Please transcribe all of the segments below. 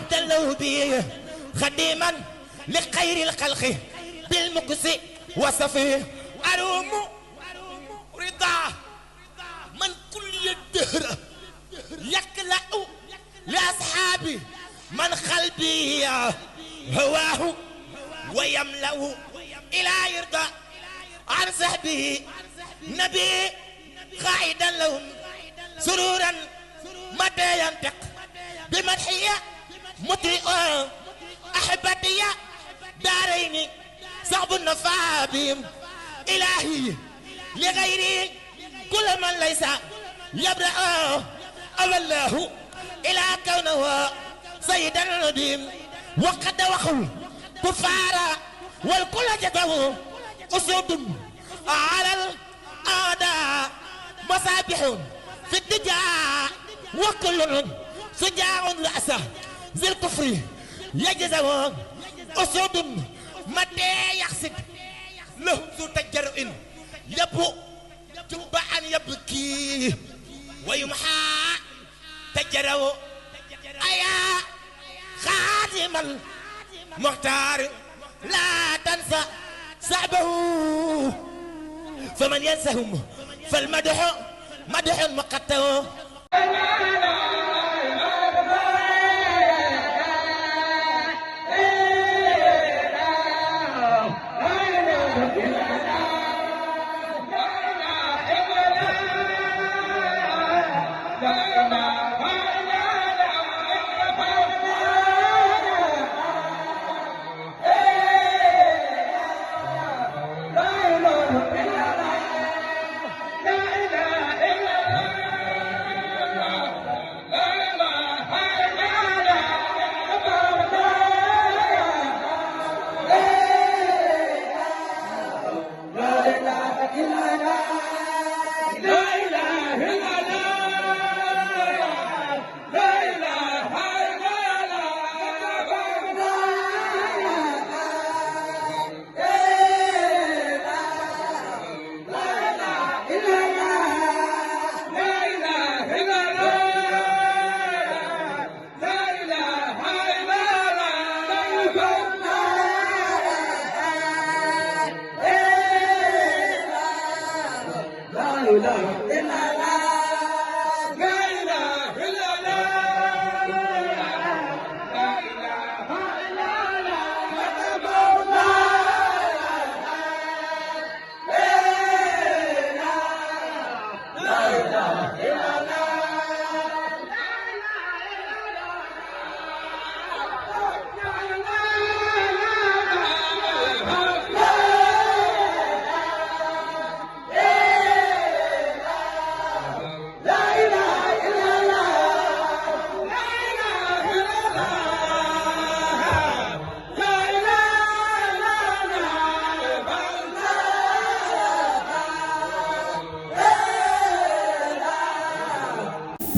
عبدا له به خديما لخير الخلق بالمكس وصفه أروم رضا من كل الدهر يكلأ لأصحابي من قلبي هواه ويملأ إلى يرضى عن صحبه نبي قائدا لهم سرورا متى ينطق بمدحية مطرئا أحبتي دارين صعب النفع بهم إلهي لغيري كل من ليس يبرأ أو الله إلى كونه سيدا نديم وقد وخل كفارا والكل جده أسود على الأعداء مصابيح في الدجاء وكل سجاع رأسه ذي الكفر يجزه أسود متى يقصد لهم ذو تجرؤ يبو جبعا يبكي ويمحى تجرؤ أيا خاتم المختار لا تنسى صعبه فمن ينسهم فالمدح مدح مقته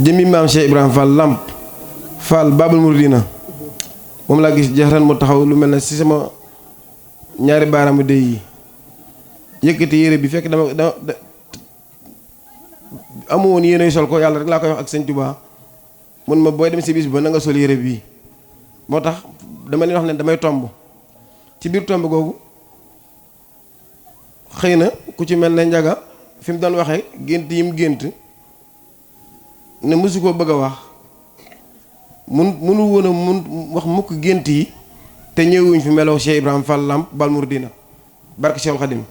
jëmmi maam Cheikh Ibrahima Fall Lamp Fall Babul Mouridina moom laa gis jaxran mu taxaw lu mel ne ci sama ñaari baaraamu dey yi yëkkati yére bi fekk dama amu woon yéenay sol ko yàlla rek laa koy wax ak sëñ Tuubaa mun ma booy dem ci bis ba na nga sol yére bii moo tax dama leen wax ne damay tomb ci biir tomb googu xëy na ku ci mel ne njaga fi mu doon waxee gént yi mu gént ne mësu koo bëgg a wax mënu woon a mun wax mukk gént yi te ñëwuñ fi meloo Cheikh Ibrahima Fall Lamp Babul Mouridina barke Cheikhul Khadim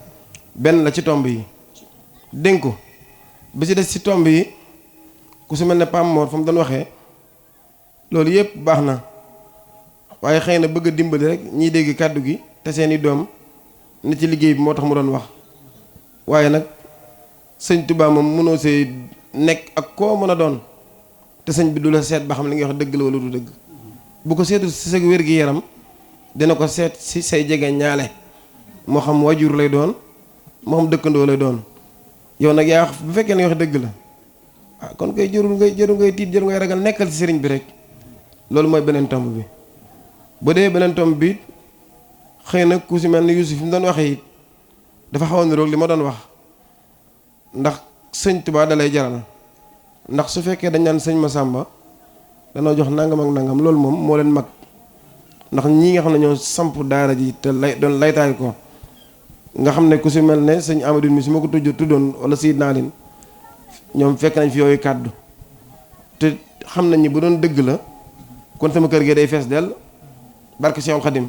benn la ci tomb yi dénk ko bi ci des ci tomb yi ku su mel ne Pam Mor fa mu doon waxee loolu yëpp baax na waaye xëy na bëgg a dimbali rek ñiy dégg kàddu gi te seeni doom ne ci liggéey bi moo tax mu doon wax waaye nag sëñ Tuubaa moom mënoo see nekk ak koo mën a doon te sëñ bi du la seet ba xam li nga wax dëgg la wala du dëgg bu ko seetul si sa wér-gi-yaram dina ko seet si say jege ñaale moo xam wajur lay doon moo xam dëkkandoo lay doon yow nag yaa wax bu fekkee ne wax dëgg la ah kon koy jërul ngay tiit jërul ngay ragal nekkal ci sëriñ bi rek loolu mooy beneen tomb bi bu dee beneen tomb bi xëy na ku si mel ni Yuusuf fi mu doon waxee it dafa xaw a niroog li ma doon wax ndax sëñ Tuubaa da lay jaral ndax su fekkee dañ naan sëñ Masamba danoo jox nangam ak nangam loolu moom moo leen mag ndax ñii nga xam ne ñoo samp daara ji te doon laytaay ko nga xam ne ku si mel ne sëñ Amadou mi su ma ko tuddoon wala Seydina Aline ñoom fekk nañ fi yooyu kàddu te xam nañ ni bu doon dëgg la kon sama kër gi day fees dell barke Cheikhul Khadim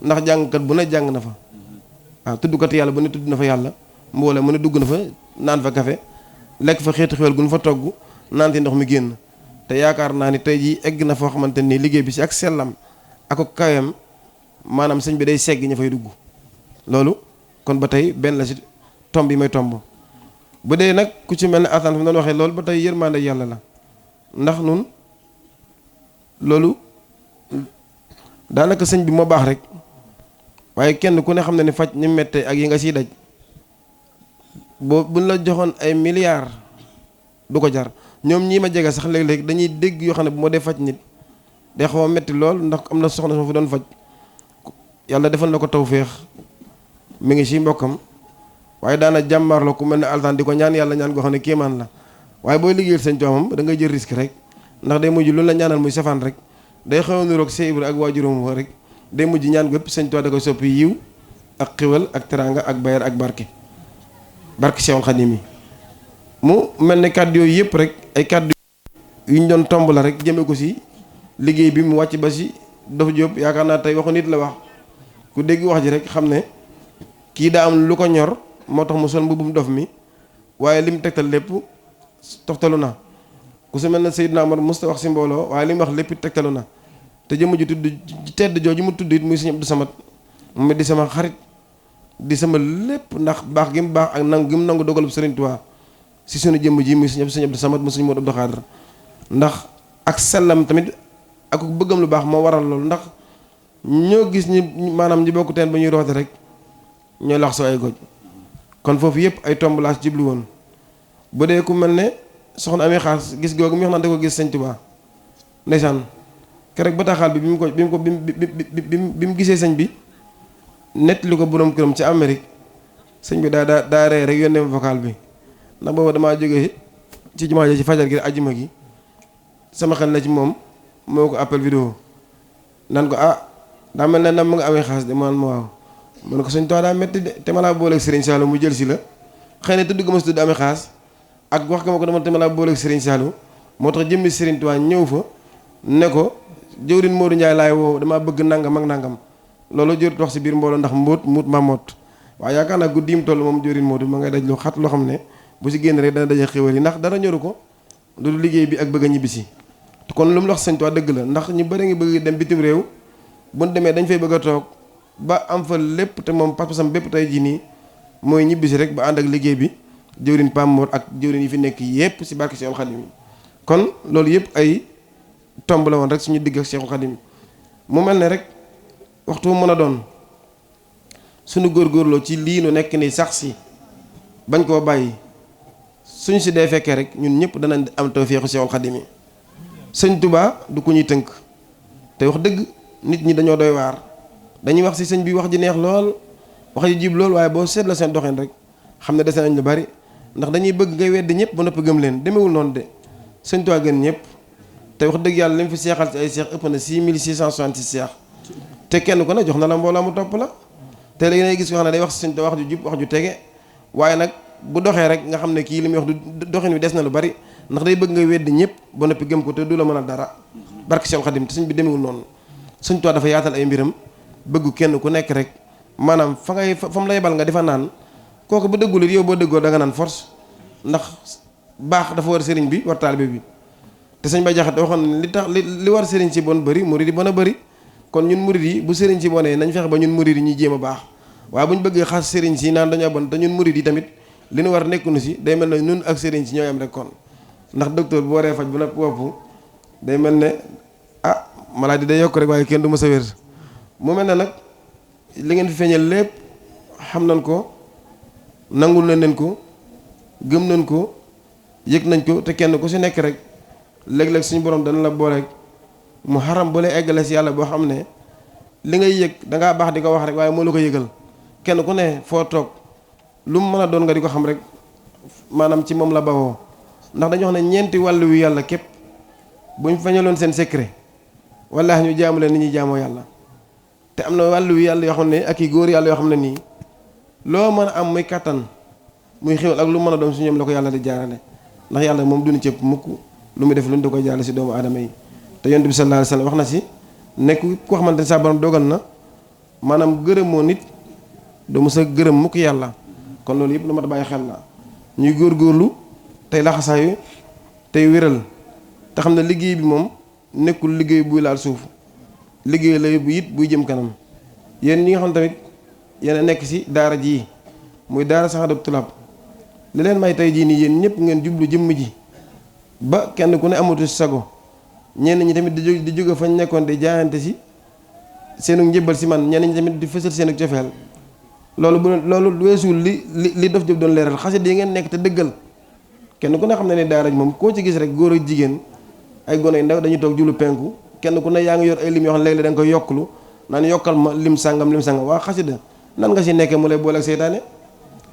ndax jàngkat bu ne jàng na fa waaw tuddkat yàlla bu ne tudd na fa yàlla mboole mu ne dugg na fa naan fa café lekk fa xeeti xewel gu ñu fa togg naan ti ndox mi génn te yaakaar naa ni tey jii egg na foo xamante ni liggéey bi si ak sellam ak kawem maanaam sëñ bi day segg ña fay dugg loolu kon ba tey benn la si tomb yi may tomb bu dee nag ku ci mel ne Assane fi mu doon waxee loolu ba tey yërmande yàlla la ndax nun loolu daanaka sëñ bi moo baax rek waaye kenn ku ne xam ne ni faj ni mettee ak yi nga siy daj boo buñ la joxoon ay milliards du ko jar ñoom ñii ma jege sax léeg-léeg dañuy dégg yoo xam ne bu ma dee faj nit day xaw a metti lool ndax am na soxna soo fi doon faj yàlla defal na ko tawféex mi ngi si mbokkam waaye daana jàmmaar la ku mel ne altaan di ko ñaan yàlla ñaan goo xam ne kéemaan la waaye booy liggéeyal sëñ toomam da ngay jël risque rek ndax day mujj lu la ñaanal muy safaan rek day xaw a niroog Cheikh Ibra ak waajuram wa rek day mujj ñaan gépp sëñ Tuubaa da koy soppi yiw ak xiwal ak teraanga ak bayar ak barke Cheikhul Khadim yi mu mel ne kàddu yooyu yëpp rek ay kàddu yu ñu doon tomb la rek jëme ko si liggéey bi mu wàcc ba si Dof Diop yaakaar naa tey waxu nit la wax ku dégg wax ji rek xam ne kii daa am lu ko ñor moo tax mu sol mbubbum dof mi waaye li mu tegtal lépp toftalu na ku su mel ne Seydina Omar musta wax si mbooloo waaye li mu wax lépp tegtalu na te jëmm ji tudd tedd jooju mu tudd it muy Sëñ Abdou Samad mu di sama xarit di sama lépp ndax baax gi mu baax ak nangu gi mu nangu dogalub Sëriñ Tuubaa si sunu jëmm ji muy Sëñ Abdou Samad mu Sëñ Modou Abdou Khadre ndax ak sellam tamit ak bëggam lu baax moo waral loolu ndax ñoo gis ñi maanaam ñi bokk teen ba ñuy roote rek ñooy lax soo ay goj kon foofu yëpp ay tomb laa jublu woon bu dee ku mel ne soxna amee xaas gis googu mi wax naan da ko gis Sëñ Tuubaa ndeysaan keroog bataaxal bi bi mu gisee sëñ bi nettali ko borom këram ci Amérique sëñ bi daa ree rek yónnee vocal bi ndax booba damaa jógee ci jumaa ji ci fajar gi ajjuma gi sama xel na ci moom moo ko appel vidéo nan ko daa mel ne nam ma nga amee xaas de man ma waaw mu ne ko Sëñ Tuubaa daa metti de te ma laa booleeg Serigne Saliou mu jël si la xëy na tudd ga ma si tudd amee xaas ak wax ga ma ko dama te ma laa booleeg Serigne Saliou moo tax jëmmi Serigne Touba ñëw fa ne ko jëwrin Modou Ndiaye laay woo damaa bëgg nangam ak nangam loolu jërut wax si biir mbooloo ndax mbóot ma moot waaye yaakaar naa guddiim toll moom jëwrin Modou ma ngay daj lu xat loo xam ne bu si génn rek dana daje xéwal yi ndax dara ñoru ko loolu liggéey bi ak bëgg a ñibbisi kon lu mu wax Sëñ Tuubaa dëgg la ndax ñu bëri ngi bëgg dem bitim réew bu ñu demee dañ fay bëgg a toog ba am fa lépp te moom pas-pasam bépp tey jii nii mooy ñibbisi rek ba ànd ak liggéey bi jëwrin Pam Mor ak jëwrin yi fi nekk yépp si barke Cheikhul Khadim kon loolu yëpp ay tomb la woon rek suñu digg ak Cheikhul Khadim mu mel ne rek waxtu mu mën a doon suñu góorgóorloo ci lii nu nekk ni sax si bañ koo bàyyi suñ si dee fekkee rek ñun ñëpp danañ am tawfeexu Cheikhul Khadim yi Sëñ Tuubaa du ku ñuy tënk te wax dëgg nit ñi dañoo doy waar dañuy wax si sëñ bi wax ji neex lool wax ji jib lool waaye boo seet la seen doxin rek xam ne dese nañ lu bari ndax dañuy bëgg ngay weddi ñëpp ba noppi gëm leen demewul noonu de Sëñ Tuubaa gën ñëpp te wax dëgg yàlla li mu fi seexal ci ay seex ëpp na 6666 seex te kenn ko ne jox na la mbooloo mu topp la te léegi ngay gis ko xam ne day wax si Sëñ Tuubaa wax ju jub wax ju tege waaye nag bu doxee rek nga xam ne kii li muy wax du doxin wi des na lu bari ndax day bëgg nga weddi ñëpp ba noppi gëm ko te du la mën a dara barke Cheikhul Khadim te sëñ bi demewul noonu Sëñ Tuubaa dafa yaatal ay mbiram bëgg kenn ku nekk rek maanaam fa mu la yebal nga di fa naan kooku bu dëggul yow boo dëggoo da nga naan force ndax baax dafa war sëriñ bi war taalibe bi te sëñ Bay Jaxate waxoon ne li tax li war sëriñ si bon bëri murid yi bon a bëri kon ñun murid yi bu sëriñ si bonee nañ fexe ba ñun murid yi ñuy jéem a baax waaye bu ñu bëggee xas sëriñ si naan dañoo bon te ñun murid yi tamit li ñu war nekkunu si day mel ne ñun ak sëriñ si ñooy am rek kon ndax docteur bu waree faj bu nag wopp day mel ne maladie day yokk rek waaye kenn du ma sa wér mu mel ne nag li ngeen fi feeñal lépp xam nañ ko nangul nañ leen ko gëm nañ ko yëg nañ ko te kenn ku si nekk rek léeg-léeg suñu borom dana la booleeg mu xaram bu lay eggale si yàlla boo xam ne li ngay yëg dangaa baax di ko wax rek waaye moo la ko yëgal kenn ku ne foo toog lu mu mën a doon nga di ko xam rek maanaam ci moom la bawoo ndax dañu wax ne ñeenti wàllu yu yàlla képp buñ fañaloon seen secret wallaahi ñu jaamu leen ni ñuy jaamoo yàlla. te am na wàllu yàlla yoo xam ne ak i góor yàlla yoo xam ne nii loo mën a am muy kattan muy xéwal ak lu mën a doon su ñoom la ko yàlla di jaarale ndax yàlla moom duñu cëpp mukk lu muy def lu ñu da koy jaarale si doomu aadama yi. te yonent bi sallallahu alayhi wa sallam wax na si nekk koo xamante ne saa borom dogal na maanaam gërëmoo nit doo mës a gërëm mukk yàlla. kon loolu yëpp lu mat a bàyyi xel la ñuy góorgóorlu tey laxasaayu tey wéral te xam ne liggéey bi moom nekkul liggéey buy laal suuf liggéey la bu it buy jëm kanam. yéen ñi nga xam tamit yéen a nekk si daara ji muy daara Saxaadatu Tulaab li leen may tey jii nii yéen ñëpp ngeen jublu jëmm ji ba kenn ku ne amatu si sago ñenn ñi tamit di jóge fañ nekkoon di jaayante si seenu njëbbal si man ñenn ñi tamit di fësal seenu cofeel loolu weesuwul li Dof Diop doon leeral xasida yi ngeen nekk te dëggal kenn ku ne xam ne ne daara moom koo ci gis rek góor ak jigéen ay gone yu ndaw dañuy toog jublu penku kenn ku ne yaa ngi yor ay lim yoo xam ne léeg-léeg da nga koy yokklu naan yokkal ma lim sàngam waa xasida nan nga si nekkee mu lay booleeg seytaane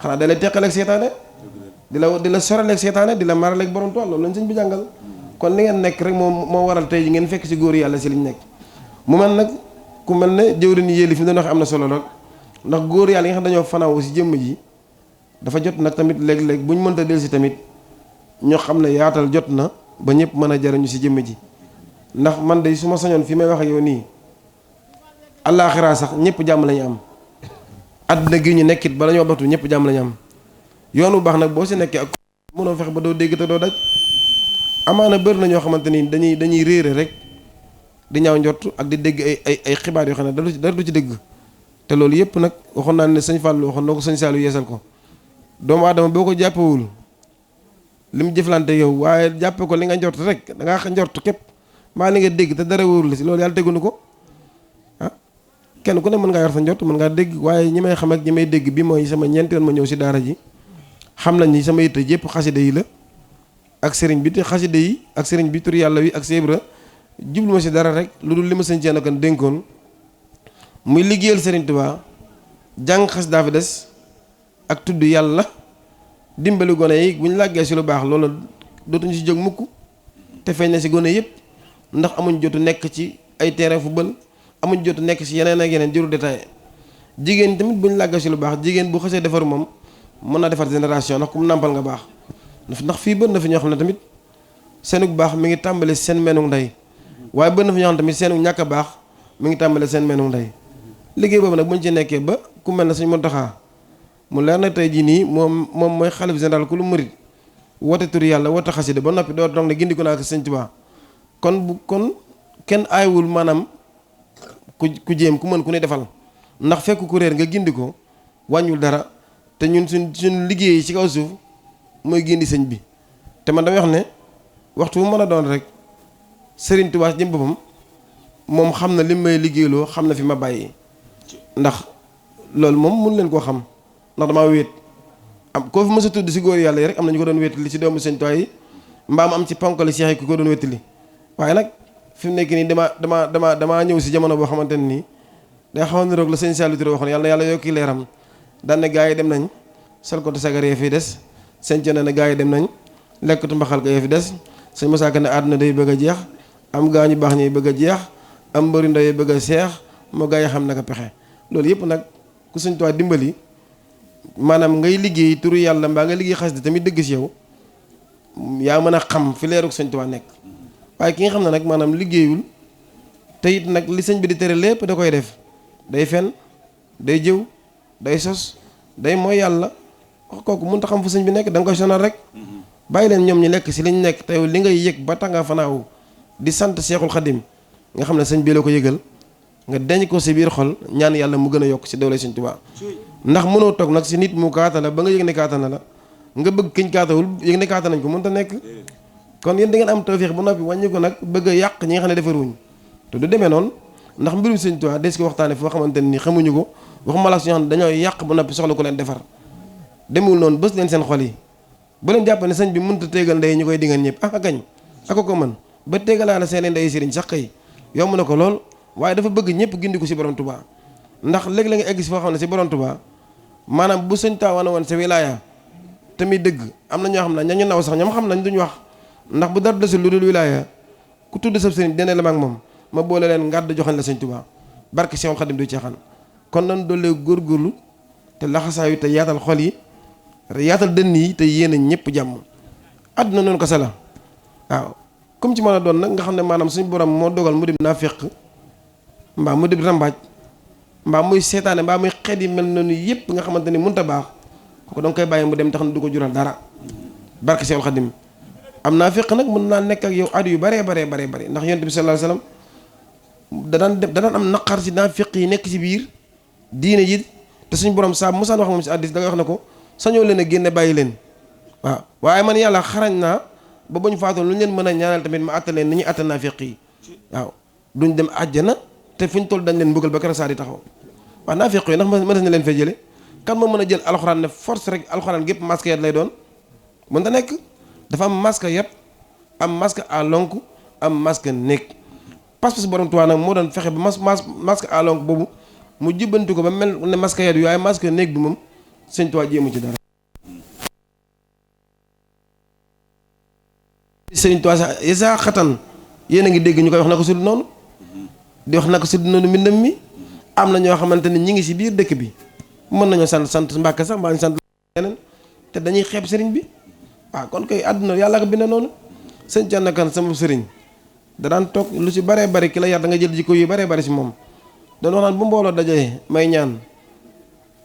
xanaa da lay teqaleeg seytaane di la soraleeg seytaane di la maraleeg borom tool loolu lañ sëñ bi jàngal. kon li ngeen nekk rek moo waral tey ji ngeen fekk si góor yàlla si liñ nekk mu mel nag ku mel ne jëwriñ yéeli fi mu doon waxee am na solo lool ndax góor yàlla yi nga xam dañoo fanaaw si jëmm ji dafa jot nag tamit léeg-léeg buñ mënta del si tamit ñoo xam ne yaatal jot na ba ñëpp mën a jariñu si jëmm ji ndax man de su ma sañoon fi may wax ak yow nii àllaaxiraa sax ñëpp jàmm lañu am àdduna gi ñu nekkit bala ñoo baxtu ñëpp jàmm lañu am yoon bu baax nag boo si nekkee ak mënoo fexe ba doo dégg te doo daj amaana bëri na ñoo xamante ni dañuy réere rek di ñaaw njort ak di dégg ay xibaar yoo xam ne dara du ci dégg te loolu yëpp nag waxoon naa ne sëñ Fallou waxoon na ko sëñ Saliou yeesal ko doomu aadama boo ko jàppewul li mu jëflante yow waaye jàppe ko li nga njort rek da ngaa njort képp maa li nga dégg te dara wóorul si loolu yàlla teguñu ko ah kenn ku ne mën ngaa yor sa njort mën ngaa dégg waaye ñi may xam ak ñi may dégg bi mooy sama ñeenti yoon ma ñëw si daara ji xam nañ ni sama yitte yëpp xasida yi la ak sëriñ bi te xasida yi ak sëriñ bi tur yàlla wi ak seebra jublu ma si dara rek lu dul li ma sëñ Thierno Kane dénkoon muy liggéeyal sëriñ Tuubaa jàng xas daa fi des ak tudd yàlla dimbali gone yi bu ñu làggee si lu baax loolu dootuñu si jóg mukk te feeñ na si gone yëpp ndax amuñ jotu nekk ci ay terrain football amuñ jotu nekk si yeneen ak yeneen jëru détaillé jigéen tamit bu ñu làggee si lu baax jigéen bu xasee defar moom mën naa defar génération ndax ku mu nàmpal nga baax ndax fii bën na fi ñoo xam ne tamit seenug baax mi ngi tàmbale seen menug ndey waaye bën na fi ñoo xam ne tamit seenug ñàkk a baax mi ngi tàmbale seen menug ndey liggéey boobu nag bu ñu ci nekkee ba ku mel ne Sëñ Muntaxa mu leer na tey jii nii moom mooy xalif général ku lu murit woote tur yàlla woote xasida ba noppi doo toog ne gindi ko naa ko Sëñ Tuubaa kon kenn aayewul maanaam ku jéem ku mën ku ne defal ndax fekk ku réer nga gindi ko wàññul dara te ñun suñ liggéey ci kaw suuf mooy gindi sëñ bi te man damay wax ne waxtu bu mën a doon rek Sëriñ Tuubaa jëm boppam moom xam na li may liggéeyloo xam na fi ma bàyyi ndax loolu moom mun leen koo xam ndax damaa wéet am koo fi mës a tudd si góor yàlla yi rek am na ñu ko doon wéetali si doomu Sëñ Tuubaa yi mbaam am ci ponkali seex yi ku ko doon wéetali waaye nag fi mu nekk nii damaa ñëw si jamono boo xamante ne nii day xaw a niroog la sëñ Saliou Touré waxoon yàlla yàlla yokki leeram daan ne gaa yi dem nañ sel ko te sagar yee fi des sëñ Thierno ne gaa yi dem nañ lekkatu mbaxal ga yee fi des sëñ Moussa Ka ne àdduna day bëgg a jeex am gaa ñu baax ñuy bëgg a jeex am mbëri ndaw yi bëgg a seex moo gaa yi xam naka pexe loolu yëpp nag ku Sëñ Tuubaa dimbali maanaam ngay liggéey turu yàlla mbaa nga liggéey xasida tamit dëgg si yow yaa mën a xam fi leerug Sëñ Tuubaa nekk waaye ki nga xam ne nag maanaam liggéeyul te it nag li sëñ bi di tere lépp da koy def day fen day jëw day sos day mooy yàlla wax kooku mënut a xam fu sëñ bi nekk da nga koy sonal rek bàyyi leen ñoom ñu nekk si liñ nekk te li ngay yëg ba tax nga fanaaw di sant Seexul Xadim nga xam ne sëñ bi la ko yëgal nga denc ko si biir xol ñaan yàlla mu gën a yokk si doole Sëñ Tuubaa ndax mënoo toog nag si nit mu kaata la ba nga yëg ne kaata na la nga bëgg kiñ kaatawul yëg ne kaata nañ ko mënut a nekk kon yéen da ngeen am tawfeex ba noppi wàññi ko nag bëgg a yàq ñi nga xam ne defaruñ te du demee noonu ndax mbirum Sëñ Tuubaa des ko waxtaane foo xamante ne nii xamuñu ko waxuma la si ñoo xam ne dañoo yàq ba noppi soxla ko leen defar demul noonu bës leen seen xol yi ba leen jàpp ne sëñ bi mënut a téegal ndey ñu koy dingan ñëpp gañ ako ko mën ba téegalaa na seen ndey sëriñ sax kay yomb na ko lool waaye dafa bëgg ñëpp gindiku si borom Tuubaa ndax léegi la nga egg si foo xam ne si borom Tuubaa maanaam bu Sëñ Tuubaa wane woon sa wilaaya tamit dëgg am na ñoo xam ne ñañu naw sax ñoom xam nañ duñu wax ndax bu dara desul lu dul wilaaya ku tudd sab sëriñ dene la ma ak moom ma boole leen ngàdd joxañ la sëñ Tuubaa barke Seexul Xadim du caaxaan kon nan doolee góorgóorlu te laxasaayu te yaatal xol yi yaatal dënn yi te yéene ñëpp jàmm àdduna noonu ko sa la waaw comme ci mën a doon nag nga xam ne maanaam suñu borom moo dogal mu dem naafeq mbaa mu dem rambaaj mbaa muy seetaane mbaa muy xeet yi mel noonu yëpp nga xamante ni mënut a baax kooku danga koy bàyyi mu dem tax na du ko jural dara barke Seexul Xadim am naafeq nag mën naa nekk ak yow at yu baree bare ndax yonent bi sallallahu alayhi wasallam danaan am naqar ci naafeq yi nekk ci biir diine ji te suñu borom saa mosaan wax moom ci hadiis da ngay wax ne ko sañoo leen a génne bàyyi leen waaw waaye man yàlla xarañ naa ba bañ faatoon lu ñu leen mën a ñaanal tamit ma àtta leen ni ñuy àtta naafeq yi waaw duñ dem àjjana te fuñ toll dañ leen mbugal ba kër saa di taxaw waaw naafeq yi ndax mën na leen fay jële kan moo mën a jël alxuraan ne force rek alxuraan gépp masque yat lay doon mën ta nekk dafa am masque yat am masque à lonk am masque nekk pas-pas borom Tuubaa nag moo doon fexe ba masque à lonk boobu mu jubbanti ko ba mel ne masque yat yu waaye masque nekk bi moom sëñ Tuubaa jéemu ci dara sëñ Tuubaa sax isa xatan yéen a ngi dégg ñu koy wax na ko sud noonu di wax na ko sud noonu mbindam mi am na ñoo xamante ni ñi ngi ci biir dëkk bi mën nañoo sant Mbàkke sax mbaa ñu sant yeneen te dañuy xeeb sëriñ bi waaw kon koy àdduna yàlla ko bind noonu sëñ Thierno Kane sama sëriñ da daan toog lu ci baree bari ki la yar da nga jël jikko yu baree bari ci moom doon wax naan bu mbooloo dajee may ñaan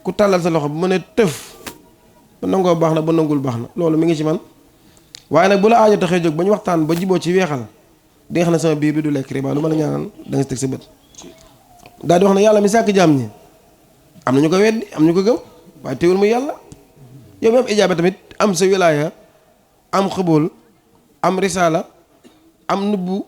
ku tàllal sa loxo bu ma ne tëf ba nangoo baax na ba nangul baax na loolu mi ngi ci man waaye nag bu la aajo taxee jóg ba ñu waxtaan ba jiboo ci weexal di nga xam ne sama biir bi du lekk riba lu ma la ñaanal da nga si teg sa bët daal di wax ne yàlla mi sàkk jaam ñi am na ñu ko weddi am ñu ko gëm waaye teewul muy yàlla yow mi am ijaaba tamit am sa wilaaya am xëbool am risaala am nubbu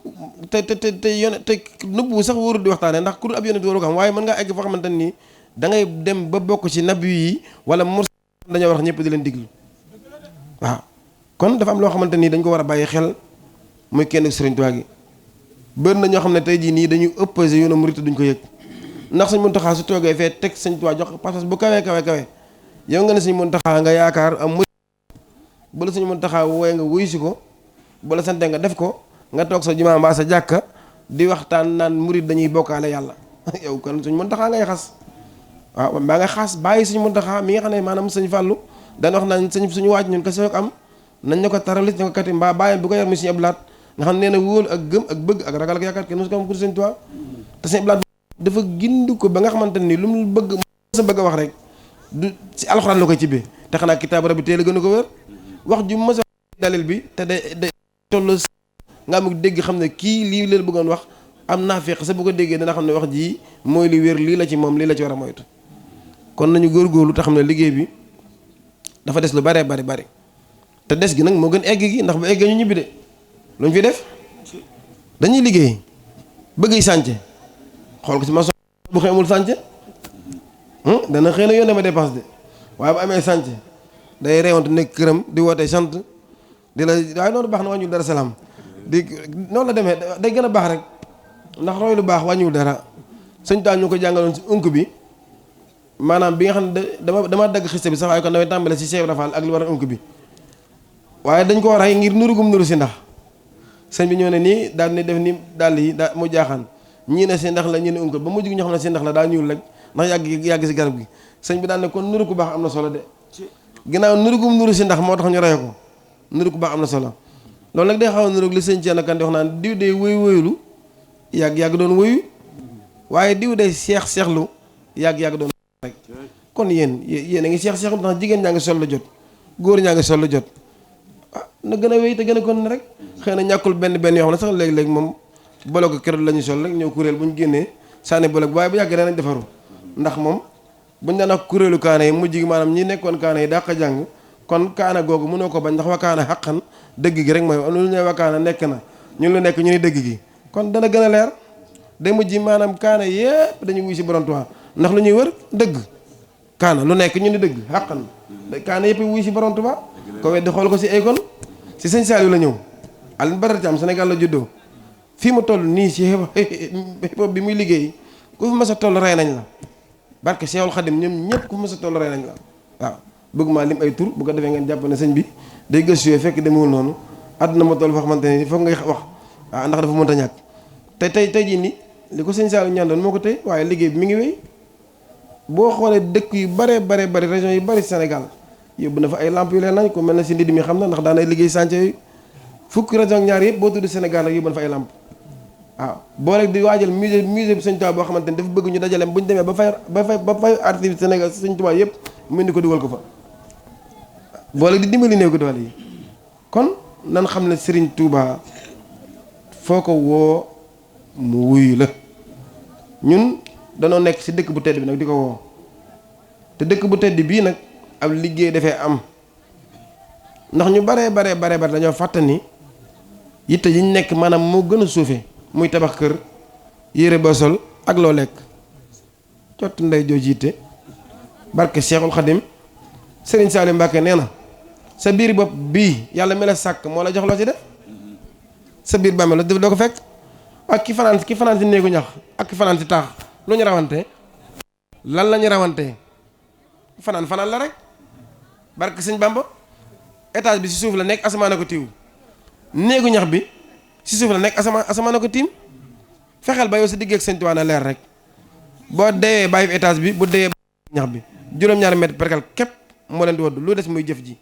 te yone te nubbu sax wóorul di waxtaane ndax ku dul ab yonent waru ko xam waaye mën ngaa egg foo xamante nii da ngay dem ba bokk ci nabi yi wala murs dañoo wax ñëpp di leen diglu waaw kon dafa am loo xamante nii dañ ko war a bàyyi xel muy kenn Sëriñ Tuubaa gi bëri na ñoo xam ne tey jii nii dañuy opposé yoonu murit duñ ko yëg ndax Sëñ Muntaxaa su toogee fee teg Sëñ Tuubaa jox parce que bu kawe yow nga ne Sëñ Muntaxaa nga yaakaar am murit bu la Sëñ Muntaxaa wooye nga wuy si ko bu la sante nga def ko nga toog sa jumaa mbaa sa jàkka di waxtaan naan murit dañuy bokkaale yàlla yow kon Sëñ Muntaxaa ngay xas waaw mbaa nga xas bàyyi Sëñ Muntaxaa mi nga xam ne maanaam Sëñ Fàllu dana wax naan suñu waaj ñun kese am nañ ñu ko taralit ñu ko kati mbaa bàyyi bu ko yor mi Sëñ Abdu Lahat nga xam ne nee na wóolu ak gëm ak bëgg ak ragal ak yaakaar kenn mosu ko am ku Sëñ Tuubaa te Sëñ Abdu Lahat dafa gindu ko ba nga xamante ni lu mu bëgg sa bëgg a wax rek du ci alxuraan la koy cibbee te xanaa kitaabu rabbi teel a gën a ko wér wax ju mës a dalil bi te day toll nga am dégg xam ne kii lii leen bëggoon wax am naa feeq sa bu ko déggee dana xam ne wax ji mooy li wér lii la ci moom lii la ci war a moytu kon nañu góorgóorlu te xam ne liggéey bi dafa des lu bari te des gi nag moo gën egg gi ndax bu eggee ñu ñibbi de lu ñu fi def dañuy liggéey bëgg sànce xool ko ci maçon bu xëy amul sànce dana xëy na yónnee ma dépense de waaye bu amee sànce day reewante nekk këram di woote sant di la waaye noonu baax na wàññiwul dara salaam di noonu la demee day gën a baax rek ndax roy lu baax wàññiwul dara sëñ Tuubaa ñu ko jàngaloon ci unk bi maanaam bi nga xam ne dama dagg xiste bi sax waaye kon damay tàmbale ci Cheikh Ibra Fall ak li war a unk bi waaye dañ ko war a ngir nurugum nuru si ndax sëñ bi ñëw ne nii daal ni def ni dàll yi daa mu jaaxaan ñii ne si ndax la ñu ne unk ba mujj gi ñoo xam ne si ndax la daa ñuul rek ndax yàgg si garab gi sëñ bi daal ne kon nuru ku baax am na solo de ginnaaw nurugum nuru si ndax moo tax ñu reye ko nuru ku baax am na solo loolu nag day xaw a nurug li sëñ Thierno Kane di wax naan diw day wóyulu yàgg doon wóyu waaye diw day seexlu yàgg doon rek kon yéen a ngi seexlu ndax jigéen ñaa ngi sol la jot góor ñaa ngi sol la jot na gën a wéy te gën a kon rek xëy na ñàkkul benn yoo xam ne sax léegi-léegi moom bolog keroog la ñu sol rek ñëw kuréel bu ñu génnee sànni bolog waaye bu yàggee danañ defaru ndax moom buñ daan ak kuréelu kaana yi mujj gi maanaam ñi nekkoon kaana yi dàq jàng kon kaana googu mënoo ko bañ ndax wa kaana xaqan dëgg gi rek mooy lu ñuy wa kaana nekk na ñun lu nekk ñu ni dëgg gi kon dana gën a leer day mujj maanaam kaana yépp dañuy wuy si borom Tuubaa ndax lu ñuy wër dëgg kaana lu nekk ñu ni dëgg xaqan kaana yépp wuy si borom Tuubaa ko weddi xool ko si ay kon si sëñ Saliou la ñëw Alioune Badara Thiam Sénégal la juddoo fii mu toll nii si hip hop bi muy liggéey ku fi mas a toll rey nañ la barke Seexul Xadim ñoom ñëpp ku fi mas a toll rey nañ la waaw bëgg maa lim ay tur bu ko defee ngeen jàpp ne sëñ bi day gëstu yooyu fekk demewul noonu àdduna ma toll foo xamante ne foog ngay wax waaw ndax dafa mënta ñàkk tey jii nii li ko sëñ Saliou ñaan doon moo ko tey waaye liggéey bi mi ngi wéy boo xoolee dëkk yu bare région yu bari Sénégal yóbbu na fa ay lamp yu leen nañ ko mel na si ndidi mi xam na ndax daanay liggéey chantier yi fukki région ak ñaar yëpp boo tudd Sénégal rek yóbbu na fa ay lamp waaw boo rek di waajal musée bi sëñ Tuubaa boo xamante ni dafa bëgg ñu dajaleem bu ñu demee ba fay artiste Sénégal sëñ Tuubaa yëpp mu indi ko dugal ko fa boo rek di dimbali néew ko doole yi kon nan xam ne Serigne Touba foo ko woo mu wuyu la ñun danoo nekk ci dëkk bu tedd bi nag di ko woo te dëkk bu tedd bii nag ab liggéey dafay am ndax ñu bare dañoo fàtte ni yitte yi ñu nekk maanaam moo gën a suufe muy tabax kër yére ba sol ak loo lekk cott ndey joo jiite barke Cheikhul Khadim Serigne Saliou Mbacké nee na sa biir bopp bii yàlla mi la sàkk moo la jox loo ci def sa biir bàmmeel la def doo ko fekk ak ki fanaan si néegu ñax ak ki fanaan si taax lu ñu rawante lan la ñu rawante fanaan la rek barke sëñ Bamba étage bi si suuf la nekk asamaan a ko tiiw néegu ñax bi si suuf la nekk asamaan a ko tiim fexeel ba yow sa diggee ak sëñ Tuubaa na leer rek boo deewee bàyyi fi étage bi bu deewee ñax bi juróom-ñaari mètre perkal képp moo leen di wodd lu des muy jëf ji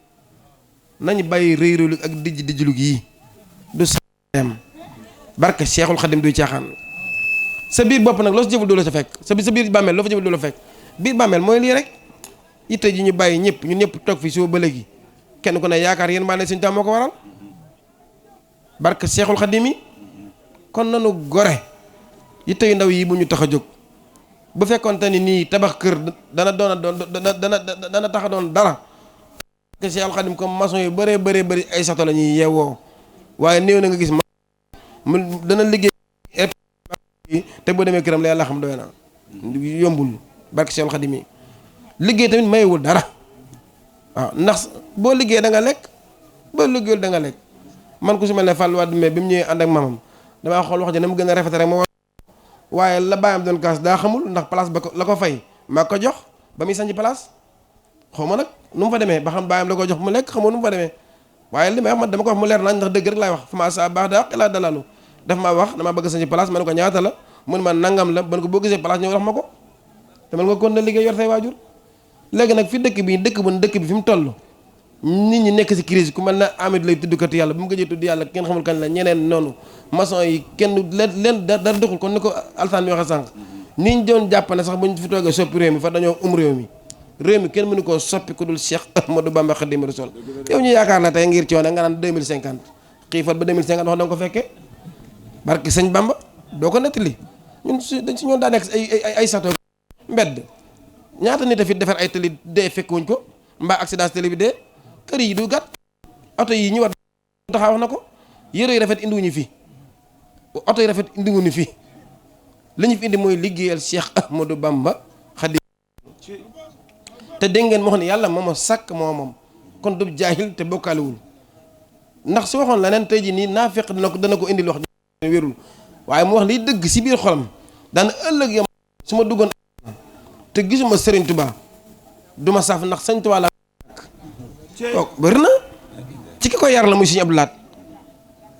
nañu bàyyi réyréelu ak dijjlu gi du sam barke Cheikhul Khadim duy caaxaan sa biir bopp nag loo si jëful du la sa fekk sa biir bàmmeel loo fa jëful du la fekk biir bàmmeel mooy lii rek yitte ji ñu bàyyi ñëpp ñun ñëpp toog fi suba ba léegi kenn ku ne yaakaar yéen maa ne suñu tam moo ko waral barke Cheikhul Khadim yi kon nanu gore yitte yu ndaw yi bu ñu tax a jóg bu fekkonte ni nii tabax kër dana tax a doon dara barke Cheikhul Khadim comme maçon yu bëree bëri ay sato la ñuy yeewoo waaye néew na nga gis mu dana liggéey te boo demee këram la yàlla xam doy na yombul barke Cheikhul Khadim yi liggéey tamit mayewul dara waaw ndax boo liggéey da nga lekk boo liggéeyul da nga lekk man ku si mel ne Fall Wade mais bi mu ñëwee ànd ak mamam damaa xool wax ji na mu gën a rafet rek ma wax waaye la bàyyam doon kaas daa xamul ndax place ba ko la ko fay maa ko jox ba muy sanc place xaw ma nag nu mu fa demee ba xam bàyyam la ko jox mu lekk xamoo nu mu fa demee waaye li may wax man dama ko wax mu leer nañ ndax dëgg rek laay wax fa ma sa baax daa laa dalalu daf maa wax damaa bëgg sanc place ma ne ko ñaata la mun ma nangam la ban ko boo gisee place ñëw wax ma ko te man nga kon na liggéey yor say waajur léegi nag fi dëkk bi fi mu toll nit ñi nekk ci crise ku mel ne Amidou lay tuddkati yàlla bu mu gëjee tudd yàlla kenn xamul kañ la ñeneen noonu maçon yi kenn leen dara doxul kon ni ko alsaan mi waxee sànq ni ñu doon jàpp ne sax bu ñu fi toogee soppi réew mi fa dañoo réew mi kenn mënu koo soppi ku dul Cheikh Ahmadou Bamba Khadimou Rassoul yow ñu yaakaar na tey ngir coono nga naan 2050 xiifal ba 2050 wax da nga ko fekkee barke sëñ Bamba doo ko nettali ñun dañ si ñoon daa nekk ay sato mbedd ñaata nit a fi defar ay télé dee fekkuñ ko mbaa accident télé bi dee kër yi du gàtt oto yi ñu war taxaw wax na ko yére yu rafet indiwuñu fi oto yi rafet indiwuñu fi li ñu fi indi mooy liggéeyal Cheikh Ahmadou Bamba Khadim te dégg ngeen moo xam ne yàlla moom sàkk moom kon du jaahil te bokkaaliwul ndax su waxoon leneen tey jii nii naa fekk dana ko indil wax wérul waaye mu wax liy dëgg si biir xolam daan ëllëg yam su ma duggoon te gisuma Serigne Touba duma saf ndax Serigne Touba la bëri na ci ki ko yar la muy Serigne Abdou Lahad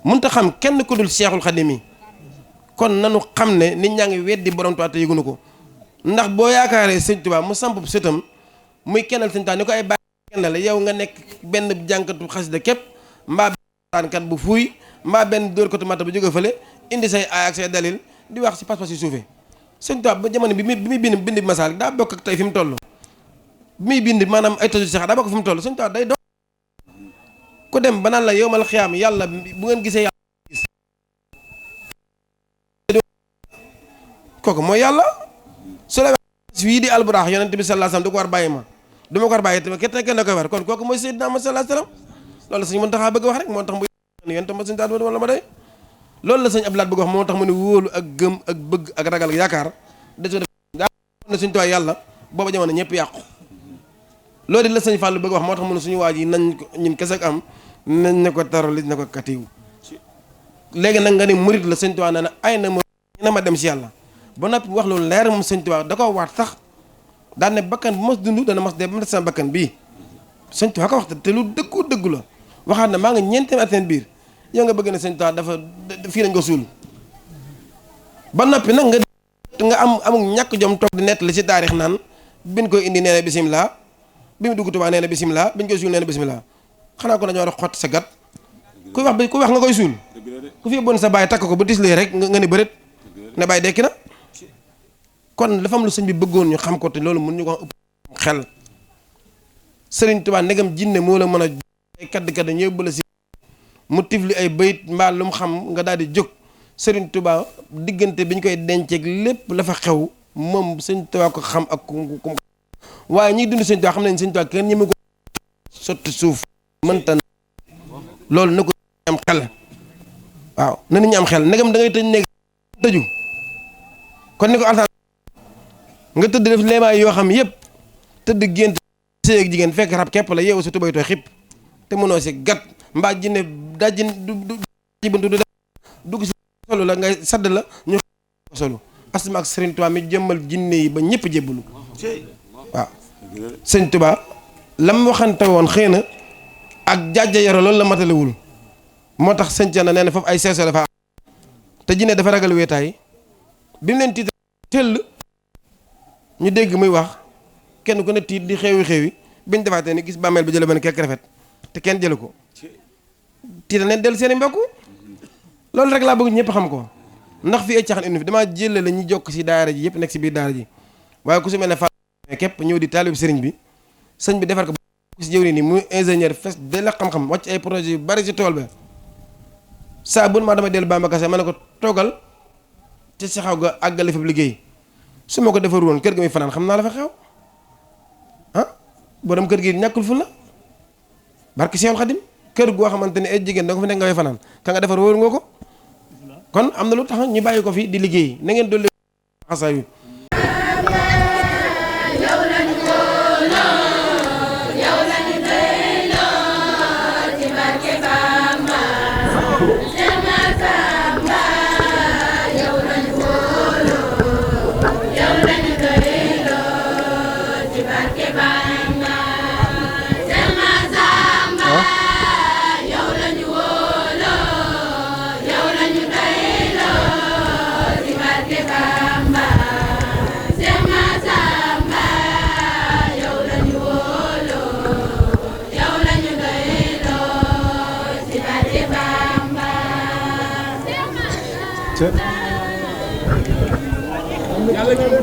mënut a xam kenn ku dul Cheikhul Khadim yi kon nanu xam ne nit ñaa ngi weddi borom Touba te yëgunu ko ndax boo yaakaaree Serigne Touba mu samp sëtam muy kennal Serigne Touba ni ko ay bàyyi kenn la yow nga nekk benn jànkatu xasida képp mbaa benn kat bu fuuy mbaa benn dóor ko mata bu jóge fële indi say aay ak say dalil di wax si pas-pas yu suufee Sëñ Tuubaa ba jamono bi muy bind masaal daa bokk ak tey fi mu toll bi muy bind maanaam ay toju sax daa bokk fi mu toll Sëñ Tuubaa day dox ku dem ba naan la yow mal xiyaam yàlla bu ngeen gisee yàlla gis kooku mooy yàlla su la wii di alburaax yonent bi sallallahu alayhi wasallam du ko war bàyyi ma du ma ko war bàyyi tamit kenn da koy war kon kooku mooy Seydina Muhammad sallallahu alayhi wasallam loolu Sëñ Muntaxa bëgg wax rek moo tax mu yonent ma Sëñ Tuubaa wala ma day loolu la Sëñ Abdou Lahad bëgg wax moo tax mu ne wóolu ak gëm ak bëgg ak ragal ak yaakaar da so def daa na Sëñ Tuubaa yàlla booba jamono ñëpp yàqu loolu di la Sëñ Fallu bëgg wax moo tax mu ne suñu waaj yi nañ ko ñun kese ak am nañ ne ko terroriste ne ko katiw léegi nag nga ne murit la Sëñ Tuubaa ne na ay na na ma dem si yàlla ba noppi wax loolu leer moom Sëñ Tuubaa da ko waat sax daan ne bakkan bu mos dund dana mos dee ba mu des sama bakkan bii Sëñ Tuubaa ko wax te lu dëggu la waxaat na maa nga ñeenti at seen biir yow nga bëgg ne sëñ Tuubaa dafa fii lañ ko suul ba noppi nag nga amul ñàkk jom toog di nettali ci taarix naan biñ koy indi nee na bisimilah bi mu dugg Tuubaa nee na bisimilah biñ koy suul nee na bisimilah xanaa ko dañoo war a xott sa gat kuy wax nga koy suul ku fi bon sa baay takk ko ba tislee rek nga ne bëreet ne baay dekki na kon dafa am lu sëñ bi bëggoon ñu xam ko te loolu mën ñu ko ëpp xel Sëriñ Tuubaa ndegam jinne moo la mën a ay kadd ñëw bala si mu tifli ay bayit mbaa lu mu xam nga daal di jóg Sëriñ Tuubaa diggante bi ñu koy denceeg lépp la fa xew moom Sëriñ Tuubaa ko xam ak ku waaye ñiy dund Sëriñ Tuubaa xam nañ Sëriñ Tuubaa kenn ñeme ko sotti suuf mënta loolu na ko am xel waaw na nit ñi am xel ndegam da ngay tëj néeg tëju kon ni ko altaan nga tëdd def leemaay yoo xam yëpp tëdd gént sëy ak jigéen fekk rab képp la yeewu sa tubay tooy xip te mënoo si gat mbaa jinne dajji du buntu du dugg si solo la ngay sadd la ñu solo asma ak Sëriñ Tuubaa mi jëmmal jinne yi ba ñëpp jébbalu waaw Sëriñ Tuubaa lam waxante woon xëy na ak jàjja yaro loolu la matalewul moo tax sëñ na nee na foofu ay seeso dafa te jinne dafa ragal weetaay bi mu leen tiit tell ñu dégg muy wax kenn ku ne tiit di xewi biñ defaatee ni gis bàmmeel bi jële benn kekk rafet te kenn jëlu ko tiita neen dellu seeni mbokk loolu rek laa bëgg ñëpp xam ko ndax fii ay caxan indi fi damaa jële la ñu jokk si daara ji yëpp nekk si biir daara ji waaye ku si mel ne fa képp ñëw di taalib sëriñ bi sëñ bi defar ko si jëwri ni muy ingénieur fes de la xam-xam wàcc ay projet yu bari si tool ba saa bu ma damay dellu Bamba Kassé ma ne ko toogal ci saxaw ga àggale fa liggéey su ma ko defar woon kër ga muy fanaan xam naa la fa xew ah borom kër gi ñàkkul fu la barke Seexul Xadim kër goo xamante ne ay jigéen da nga fa nekk nga fay fanaan ka nga defar wóor nga ko kon am na lu tax ñu bàyyi ko fi di liggéey na ngeen dolli xasaay wi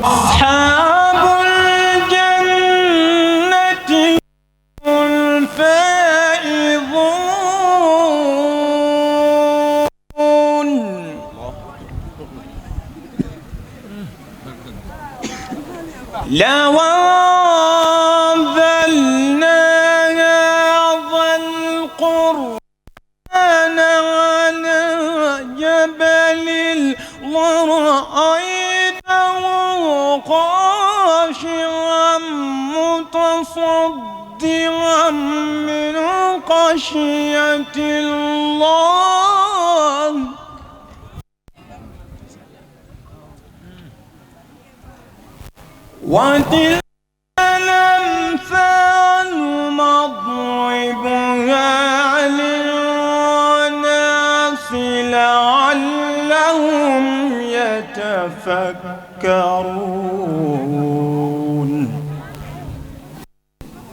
أصحاب الجنة الفائزون لو أنزلنا هذا القرآن على جبل لرأيته خاشعا متصدعا من خشية الله وتلك الأمثال نضربها للناس لعلهم يتفكرون